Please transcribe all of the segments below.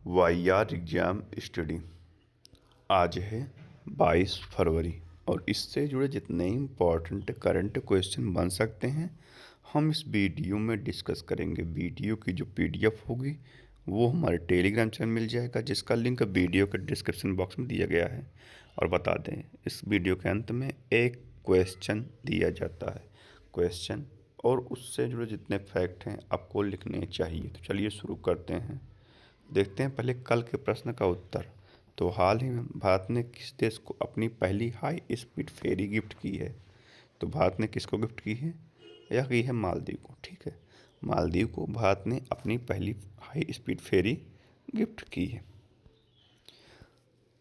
वाईआर exam study. आज है 22 फरवरी और इससे जुड़े जितने इम्पोर्टेंट करंट क्वेश्चन बन सकते हैं हम इस वीडियो में डिस्कस करेंगे। वीडियो की जो पीडीएफ होगी वो हमारे टेलीग्राम चैनल मिल जाएगा, जिसका लिंक वीडियो के डिस्क्रिप्शन बॉक्स में दिया गया है। और बता दें, इस वीडियो के अंत में एक क्वेश्चन दिया जाता है क्वेश्चन और उससे जुड़े जितने फैक्ट हैं आपको लिखने चाहिए। तो चलिए शुरू करते हैं। देखते हैं पहले कल के प्रश्न का उत्तर। तो हाल ही में भारत ने किस देश को अपनी पहली हाई स्पीड फेरी गिफ्ट की है? तो भारत ने किसको गिफ्ट की है? यह की है मालदीव को। ठीक है, मालदीव को भारत ने अपनी पहली हाई स्पीड फेरी गिफ्ट की है।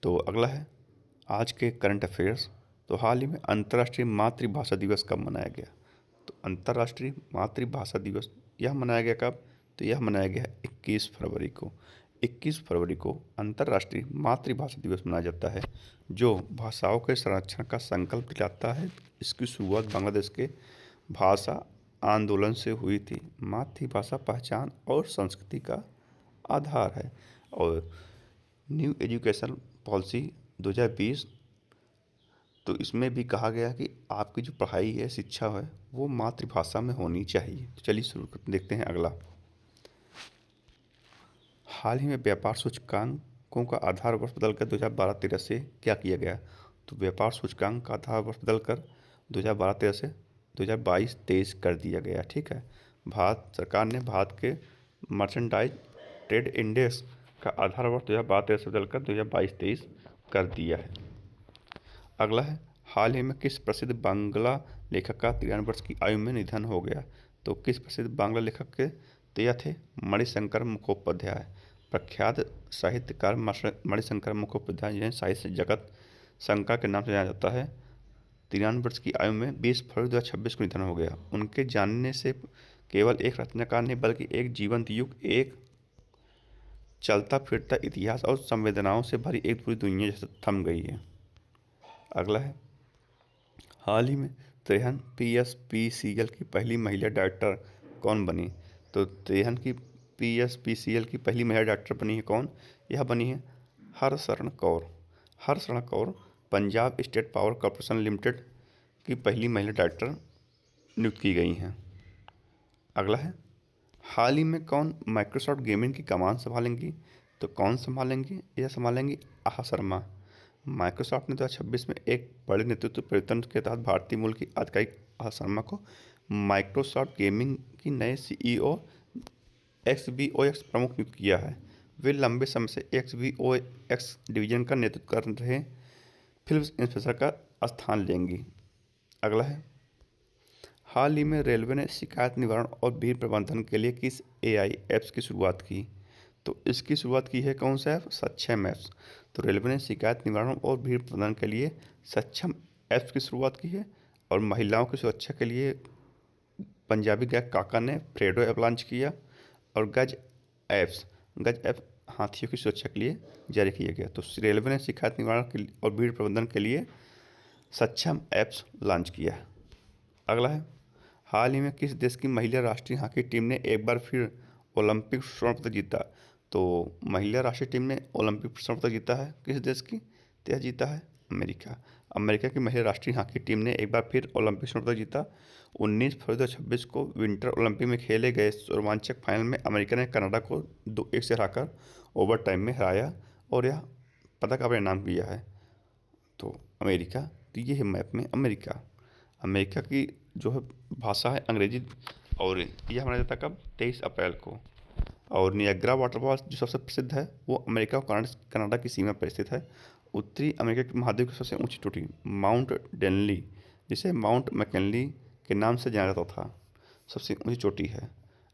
तो अगला है आज के करंट अफेयर्स। तो हाल ही में अंतर्राष्ट्रीय मातृभाषा दिवस कब मनाया गया? तो अंतर्राष्ट्रीय मातृभाषा दिवस यह मनाया गया कब? तो यह मनाया गया 21 फरवरी को। 21 फरवरी को अंतर्राष्ट्रीय मातृभाषा दिवस मनाया जाता है, जो भाषाओं के संरक्षण का संकल्प दिलाता है। इसकी शुरुआत बांग्लादेश के भाषा आंदोलन से हुई थी। मातृभाषा पहचान और संस्कृति का आधार है। और न्यू एजुकेशन पॉलिसी 2020, तो इसमें भी कहा गया कि आपकी जो पढ़ाई है, शिक्षा है, वो मातृभाषा में होनी चाहिए। तो चलिए शुरू देखते हैं अगला। हाल ही में व्यापार सूचकांकों का आधार वर्ष बदलकर 2012-13 से क्या किया गया? तो व्यापार सूचकांक का आधार वर्ष बदलकर 2012-13 से 2022-23 कर दिया गया। ठीक है, भारत सरकार ने भारत के मर्चेंडाइज ट्रेड इंडेक्स का आधार वर्ष 2012-13 से बदलकर 2022-23 कर दिया है। अगला है हाल ही में किस प्रसिद्ध बांग्ला लेखक का 93 वर्ष की आयु में निधन हो गया? तो किस प्रसिद्ध बांग्ला लेखक के? तो यह थे मणिशंकर मुखोपाध्याय। प्रख्यात साहित्यकार मणिशंकर मुखोपाध्याय जिन्हें साहित्य जगत शंकर के नाम से जाना जाता है, 93 वर्ष की आयु में 20 फरवरी 2026 को निधन हो गया। उनके जानने से केवल एक रचनाकार नहीं बल्कि एक जीवंत युग, एक चलता फिरता इतिहास और संवेदनाओं से भरी एक पूरी दुनिया जैसे थम गई है। अगला है हाल ही में त्रेहन PSPCL की पहली महिला डायरेक्टर कौन बनी? तो त्रेहन की PSPCL की पहली महिला डायरेक्टर बनी है कौन? यह बनी है Harsharan Kaur. Harsharan Kaur Punjab state power corporation limited की पहली महिला डायरेक्टर नियुक्त की गई हैं। अगला है हाल ही में कौन माइक्रोसॉफ्ट गेमिंग की कमान संभालेंगी? तो कौन संभालेंगी? यह संभालेंगी आहा शर्मा। माइक्रोसॉफ्ट ने 2026 में एक बड़े नेतृत्व परिवर्तन के तहत भारतीय मूल की आधिकारिक आहा शर्मा को माइक्रोसॉफ्ट गेमिंग की नए CEO XBOX प्रमुख नियुक्त किया है। वे लंबे समय से XBOX डिवीजन का नेतृत्व कर रहे फिल्म इंस्पेक्टर का स्थान लेंगी। अगला है हाल ही में रेलवे ने शिकायत निवारण और भीड़ प्रबंधन के लिए किस AI ऐप्स की शुरुआत की? तो इसकी शुरुआत की है कौन सा ऐप? सक्षम ऐप्स। तो रेलवे ने शिकायत निवारण और भीड़ प्रबंधन के लिए सक्षम ऐप्स की शुरुआत की है। और महिलाओं की सुरक्षा के लिए पंजाबी गायक काका ने फ्रेडो ऐप लॉन्च किया। और गज ऐप हाथियों की सुरक्षा के लिए जारी किया गया। तो रेलवे ने शिकायत निवारण के लिए और भीड़ प्रबंधन के लिए सक्षम ऐप्स लॉन्च किया है। अगला है हाल ही में किस देश की महिला राष्ट्रीय हॉकी टीम ने एक बार फिर ओलंपिक स्वर्ण पदक जीता? तो महिला राष्ट्रीय टीम ने ओलंपिक स्वर्ण पदक जीता है किस देश की? तो यह जीता है अमेरिका। अमेरिका की महिला राष्ट्रीय हॉकी टीम ने एक बार फिर ओलंपिक स्वर्ण पदक जीता। 19 फरवरी 2026 को विंटर ओलंपिक में खेले गए रोमांचक फाइनल में अमेरिका ने कनाडा को 2-1 से हराकर ओवर टाइम में हराया और यह पदक अपने नाम किया है। तो अमेरिका, तो ये है मैप में अमेरिका। अमेरिका की जो है भाषा है अंग्रेजी और यह मनाया जाता है कब? 23 अप्रैल को। और नियाग्रा वाटरफॉल्स जो सबसे प्रसिद्ध है वो अमेरिका और कनाडा की सीमा पर स्थित है। उत्तरी अमेरिका के महाद्वीप की सबसे ऊंची चोटी माउंट डेनली, जिसे माउंट मैकिनली के नाम से जाना जाता था, सबसे ऊंची चोटी है।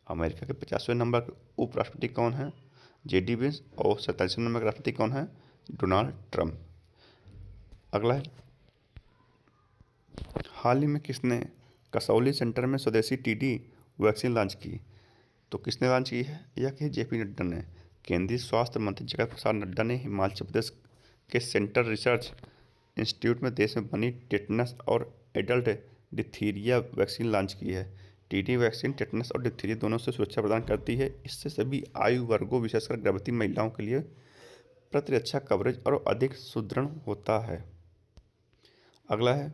अमेरिका के 50वें नंबर के उपराष्ट्रपति कौन है? JD Vance. और 47वें नंबर के राष्ट्रपति कौन है? Donald Trump. अगला है हाल ही में किसने कसौली सेंटर में स्वदेशी TD वैक्सीन लॉन्च की? तो किसने लॉन्च की है? यह कि JP नड्डा ने। केंद्रीय स्वास्थ्य मंत्री जगत प्रसाद नड्डा ने हिमाचल प्रदेश के सेंटर रिसर्च इंस्टीट्यूट में देश में बनी टेटनस और एडल्ट डिथीरिया वैक्सीन लॉन्च की है। टीडी वैक्सीन टेटनस और डिप्थीरिया दोनों से सुरक्षा प्रदान करती है। इससे सभी आयु वर्गों विशेषकर गर्भवती महिलाओं के लिए प्रतिरक्षा कवरेज और अधिक सुदृढ़ होता है। अगला है,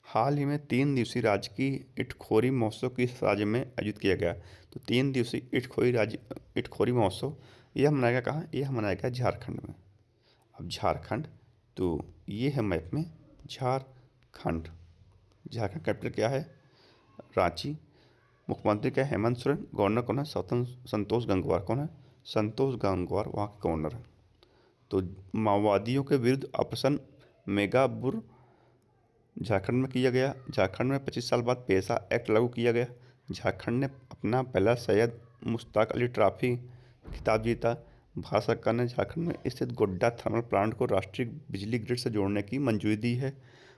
हाल ही में 3 दिवसीय राजकीय इटखोरी महोत्सव किस राज्य में आयोजित किया गया? तो 3 दिवसीय इटखोरी महोत्सव यह मनाया गया कहाँ? यह मनाया गया झारखंड में। अब झारखंड, तो ये है मैप में झारखंड। झारखंड कैपिटल क्या है? रांची। मुख्यमंत्री क्या है? हेमंत सोरेन। गवर्नर कौन है? संतोष गंगवार। कौन है? संतोष गंगवार वहाँ के गवर्नर है। तो माओवादियों के विरुद्ध ऑपरेशन मेगाबुर झारखंड में किया गया। झारखंड में 25 साल बाद पेशा एक्ट लागू किया गया। झारखंड ने अपना पहला सैयद मुश्ताक अली ट्रॉफी खिताब जीता। भारत सरकार ने झारखंड में स्थित गोड्डा थर्मल प्लांट को राष्ट्रीय बिजली ग्रिड से जोड़ने की मंजूरी दी है।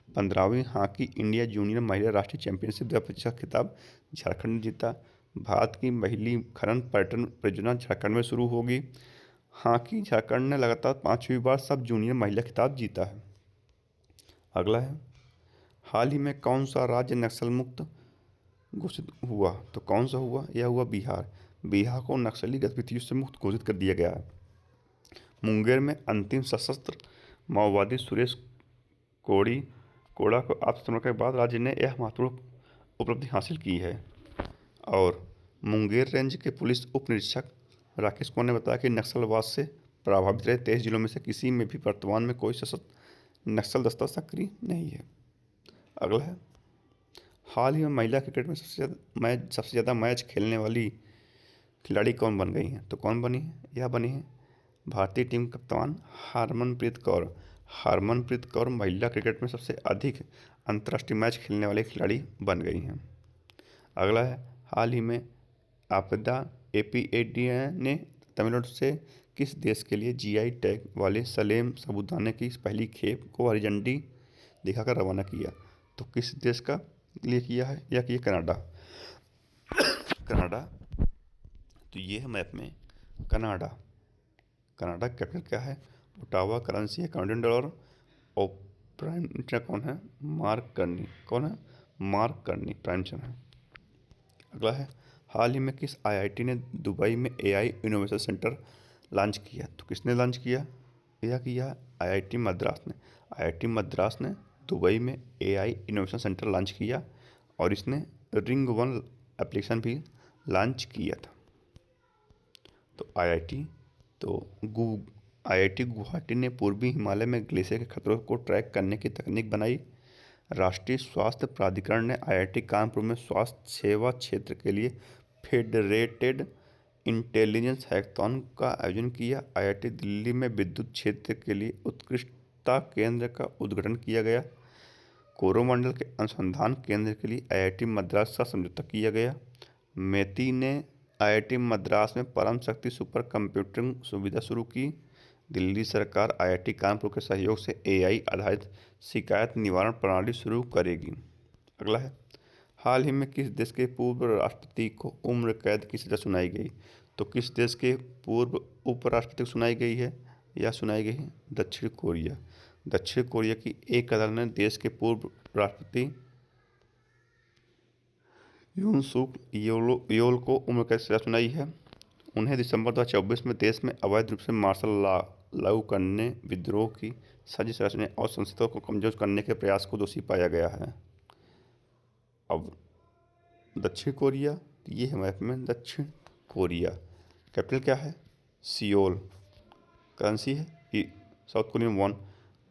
15वीं हॉकी इंडिया जूनियर महिला राष्ट्रीय चैंपियनशिप 2025 का खिताब झारखंड ने जीता। भारत की पहली खनन पर्यटन परियोजना झारखंड में शुरू होगी। हॉकी झारखंड ने लगातार 5वीं बार सब जूनियर महिला खिताब जीता है। अगला है, हाल ही में कौन सा राज्य नक्सल मुक्त घोषित हुआ? तो कौन सा हुआ? यह हुआ बिहार। बिहार को नक्सली गतिविधियों से मुक्त घोषित कर दिया गया है। मुंगेर में अंतिम सशस्त्र माओवादी सुरेश कोड़ा को आत्मसमर्पण के बाद राज्य ने यह महत्वपूर्ण उपलब्धि हासिल की है। और मुंगेर रेंज के पुलिस उप निरीक्षक राकेश कुमार ने बताया कि नक्सलवाद से प्रभावित रहे 23 जिलों में से किसी में भी वर्तमान में कोई सशस्त्र नक्सल दस्ता सक्रिय नहीं है। अगला है, हाल ही में महिला क्रिकेट में सबसे ज़्यादा मैच खेलने वाली खिलाड़ी कौन बन गई हैं? तो कौन बनी है? यह बनी है भारतीय टीम कप्तान हरमनप्रीत कौर। हरमनप्रीत कौर महिला क्रिकेट में सबसे अधिक अंतर्राष्ट्रीय मैच खेलने वाली खिलाड़ी बन गई हैं। अगला है, हाल ही में आपदा APADA ने तमिलनाडु से किस देश के लिए GI टैग वाले सलेम साबूदाने की पहली खेप को हरी झंडी दिखाकर रवाना किया? तो किस देश का लिए किया है? यह किया कनाडा। कनाडा, तो ये है मैप में कनाडा। कनाडा कैपिटल क्या है? ओटावा। करेंसी है कनाडियन डॉलर। और प्राइम मिनिस्टर कौन है? मार्क कर्नी। कौन है? मार्क कर्नी प्राइम मिनिस्टर है। अगला है, हाल ही में किस IIT ने दुबई में AI इनोवेशन सेंटर लॉन्च किया? तो किसने लॉन्च किया? यह किया IIT मद्रास ने। IIT मद्रास ने दुबई में AI इनोवेशन सेंटर लॉन्च किया और इसने रिंग 1 एप्लीकेशन भी लॉन्च किया था। तो IIT गुवाहाटी ने पूर्वी हिमालय में ग्लेशियर के खतरों को ट्रैक करने की तकनीक बनाई। राष्ट्रीय स्वास्थ्य प्राधिकरण ने IIT कानपुर में स्वास्थ्य सेवा क्षेत्र के लिए फेडरेटेड इंटेलिजेंस हैकाथॉन का आयोजन किया। IIT दिल्ली में विद्युत क्षेत्र के लिए उत्कृष्टता केंद्र का उद्घाटन किया गया। कोरोमंडल के अनुसंधान केंद्र के लिए IIT मद्रास का समझौता किया गया। मेती ने IIT मद्रास में परम शक्ति सुपर कंप्यूटिंग सुविधा शुरू की। दिल्ली सरकार IIT कानपुर के सहयोग से AI आधारित शिकायत निवारण प्रणाली शुरू करेगी। अगला है, हाल ही में किस देश के पूर्व राष्ट्रपति को उम्र कैद की सजा सुनाई गई? तो किस देश के पूर्व उपराष्ट्रपति को सुनाई गई है? या सुनाई गई है दक्षिण कोरिया। दक्षिण कोरिया की एक अदालत ने देश के पूर्व राष्ट्रपति यून सुक योल को उम्र कैद सजा सुनाई है। उन्हें दिसंबर 2024 में देश में अवैध रूप से मार्शल लॉ लागू करने, विद्रोह की साजिश रचने और संसदों को कमजोर करने के प्रयास को दोषी पाया गया है। अब दक्षिण कोरिया, ये है मैप में दक्षिण कोरिया। कैपिटल क्या है? सियोल। करेंसी है साउथ कोरियन वॉन।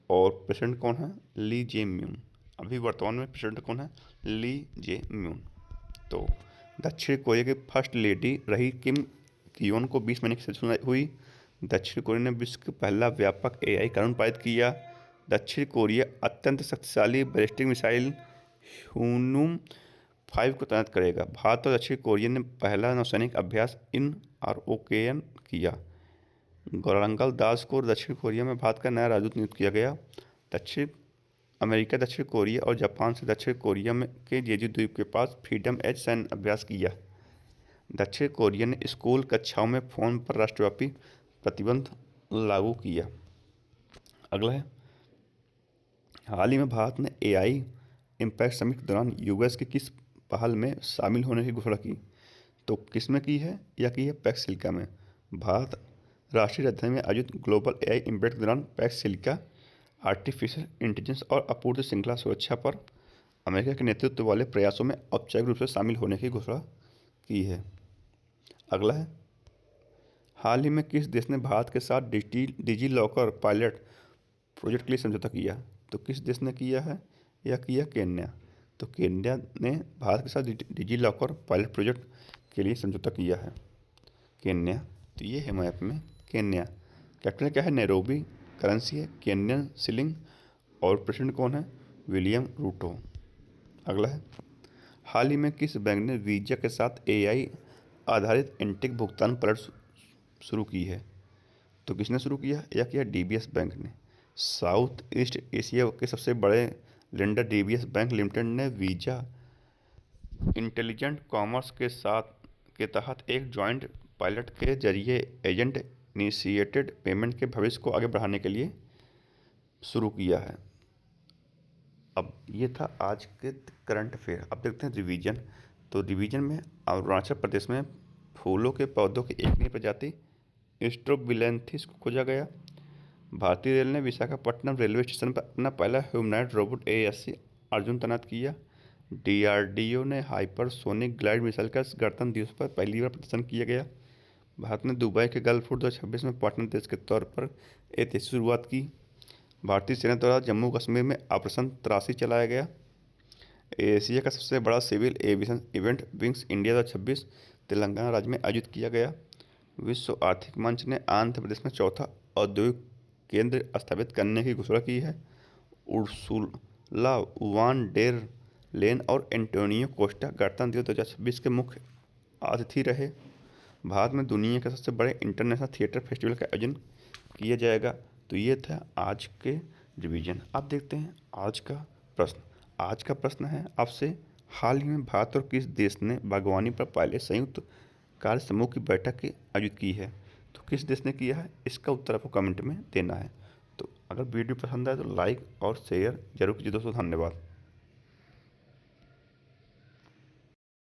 और प्रेसिडेंट कौन है? ली जे म्यून। अभी वर्तमान में प्रेसिडेंट कौन है? ली जे म्यून। तो दक्षिण कोरिया की फर्स्ट लेडी रही किम कियोन को 20 महीने की सजा हुई। दक्षिण कोरिया ने विश्व का पहला व्यापक AI कानून पारित किया। दक्षिण कोरिया अत्यंत शक्तिशाली बैलिस्टिक मिसाइल ह्यूनुम 5 को तैनात करेगा। भारत और दक्षिण कोरिया ने पहला नौसैनिक अभ्यास इन ROKN किया। गौरांगल दास को दक्षिण कोरिया में भारत का नया राजदूत नियुक्त किया गया। दक्षिण अमेरिका, दक्षिण कोरिया और जापान से दक्षिण कोरिया में के जेजू द्वीप के पास फ्रीडम एज सैन्य अभ्यास किया। दक्षिण कोरिया ने स्कूल कक्षाओं में फोन पर राष्ट्रव्यापी प्रतिबंध लागू किया। अगला है, हाल ही में भारत ने AI इम्पैक्ट समिट के दौरान US के किस पहल में शामिल होने की घोषणा की। तो किस में की है? यह की है पैक्स सिलिका में। भारत राष्ट्रीय राजधानी में आयोजित ग्लोबल एआई इम्पैक्ट के दौरान पैक्स सिलिका आर्टिफिशियल इंटेलिजेंस और आपूर्ति श्रृंखला सुरक्षा पर अमेरिका के नेतृत्व वाले प्रयासों में औपचारिक रूप से शामिल होने की घोषणा की है। अगला है, हाल ही में किस देश ने भारत के साथ डिजी लॉकर पायलट प्रोजेक्ट के लिए समझौता किया? तो किस देश ने किया है? यह किया केन्या। तो केन्या ने भारत के साथ डिजी लॉकर पायलट प्रोजेक्ट के लिए समझौता किया है। केन्या, तो ये है मैप में केन्या। कैपिटल क्या है? नैरोबी। करेंसी है केन्यन शिलिंग। और प्रेसिडेंट कौन है? William Ruto. अगला है, हाल ही में किस बैंक ने वीजा के साथ एआई आधारित इंटेक भुगतान पलट शुरू की है? तो किसने शुरू किया? यह किया डीबीएस बैंक ने। साउथ ईस्ट एशिया के सबसे बड़े लेंडर डीबीएस बैंक लिमिटेड ने वीजा इंटेलिजेंट कॉमर्स के तहत एक जॉइंट पायलट के जरिए एजेंट इनिशिएटेड पेमेंट के भविष्य को आगे बढ़ाने के लिए शुरू किया है। अब ये था आज के करंट अफेयर। अब देखते हैं रिवीजन। तो रिवीजन में अरुणाचल प्रदेश में फूलों के पौधों की एक नई प्रजाति स्ट्रोबिलैंथिस को खोजा गया। भारतीय रेल ने विशाखापट्टनम रेलवे स्टेशन पर अपना पहला ह्यूमनॉइड रोबोट एएससी अर्जुन तैनात किया। डीआरडीओ ने हाइपरसोनिक ग्लाइड मिसाइल का गणतंत्र दिवस पर पहली बार प्रदर्शन किया गया। भारत ने दुबई के गल्फ फूड 2026 में पार्टनर देश के तौर पर ऐतिहासिक शुरुआत की। भारतीय सेना द्वारा जम्मू कश्मीर में ऑपरेशन त्रासी चलाया गया। एशिया का सबसे बड़ा civil aviation event Wings India 2026 Telangana राज्य में आयोजित किया गया। विश्व आर्थिक मंच ने आंध्र प्रदेश में चौथा औद्योगिक केंद्र स्थापित करने की घोषणा की है। उर्सुला वान डेर लेन और एंटोनियो कोस्टा गणतंत्र दिवस 2026 के मुख्य अतिथि रहे। भारत में दुनिया के सबसे बड़े इंटरनेशनल थिएटर फेस्टिवल का आयोजन किया जाएगा। तो ये था आज के रिवीजन। अब देखते हैं आज का प्रश्न। आज का प्रश्न है आपसे, हाल ही में भारत और किस देश ने बागवानी पर पहले संयुक्त कार्य समूह की बैठक की आयोजित की है? तो किस देश ने किया है? इसका उत्तर आपको कमेंट में देना है। तो अगर वीडियो पसंद आए तो लाइक और शेयर जरूर कीजिए दोस्तों। धन्यवाद।